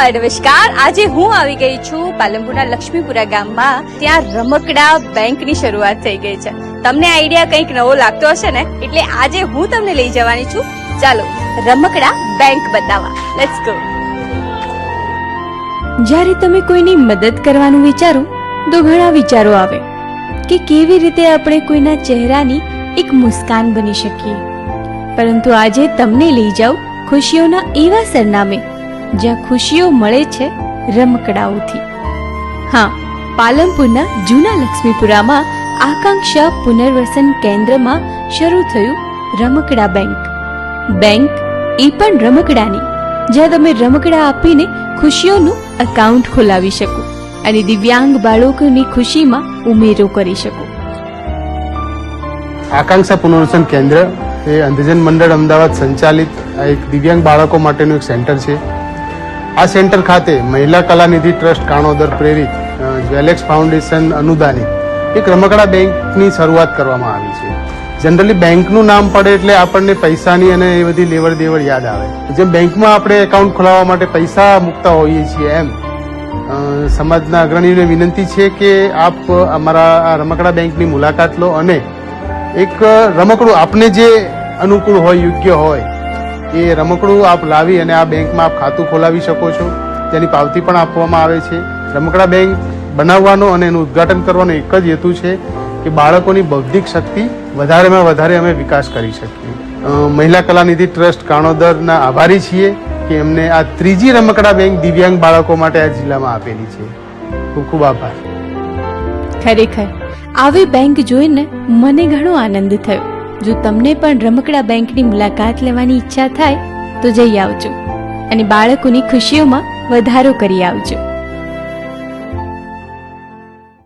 નમસ્કાર. આજે હું આવી ગઈ છું પાલનપુરના લક્ષ્મીપુરા ગામમાં. ત્યાં રમકડા બેંકની શરૂઆત થઈ ગઈ છે. તમને આઈડિયા કંઈક નવો લાગતો હશે ને, એટલે આજે હું તમને લઈ જવાની છું. ચાલો રમકડા બેંક બતાવવા. Let's go. જ્યારે તમે કોઈની મદદ કરવાનું વિચારો તો ઘણા વિચારો આવે કે કેવી રીતે આપણે કોઈના ચહેરાની એક મુસ્કાન બની શકીએ. પરંતુ આજે તમને લઈ જાઉં ખુશીઓના એવા સરનામે જ્યાં ખુશીઓ મળે છે રમકડાઓથી. હા, પાલનપુરના જૂના લક્ષ્મીપુરામાં આકાંક્ષા પુનર્વસન કેન્દ્રમાં શરૂ થયું રમકડા બેંક. બેંક એ પણ રમકડાની, જ્યાં તમે રમકડા આપીને ખુશીઓનું એકાઉન્ટ ખોલાવી શકો અને દિવ્યાંગ બાળકોની ખુશીમાં ઉમેરો કરી શકો. આકાંક્ષા પુનર્વસન કેન્દ્ર એ અંધજન મંડળ અમદાવાદ સંચાલિત એક દિવ્યાંગ બાળકો માટેનું એક સેન્ટર છે. આ સેન્ટર ખાતે મહિલા કલાનિધિ ટ્રસ્ટ કાણોદર પ્રેરિત જ્વેલેક્સ ફાઉન્ડેશન અનુદાનિત એક રમકડા બેંકની શરૂઆત કરવામાં આવી છે. જનરલી બેંકનું નામ પડે એટલે આપણને પૈસાની અને એ બધી લેવડ દેવડ યાદ આવે. જેમ બેંકમાં આપણે એકાઉન્ટ ખોલાવવા માટે પૈસા મૂકતા હોઈએ છીએ, એમ સમાજના અગ્રણીઓને વિનંતી છે કે આપ અમારા આ રમકડા બેંકની મુલાકાત લો અને એક રમકડું આપને જે અનુકૂળ હોય, યોગ્ય હોય એ રમકડું આપ લાવી અને આ બેંકમાં આપ ખાતું ખોલાવી શકો છો. તેની પાવતી પણ આપવામાં આવે છે. રમકડા બેંક બનાવવાનો અને એનું ઉદ્ઘાટન કરવાનો એક જ હેતુ છે કે બાળકોની બૌદ્ધિક શક્તિ વધારેમાં વધારે અમે વિકાસ કરી શકીએ. મહિલા કલાનિધિ ટ્રસ્ટ કાણોદરના આભારી છીએ કે એમને આ ત્રીજી રમકડા બેંક દિવ્યાંગ બાળકો માટે આ જિલ્લામાં આપેલી છે. ખૂબ ખૂબ આભાર. ખરેખર આવી બેંક જોઈને મને ઘણો આનંદ થયો. જો તમને પણ રમકડા બેંકની મુલાકાત લેવાની ઈચ્છા થાય તો જઈ આવજો અને બાળકોની ખુશીઓમાં વધારો કરી આવજો.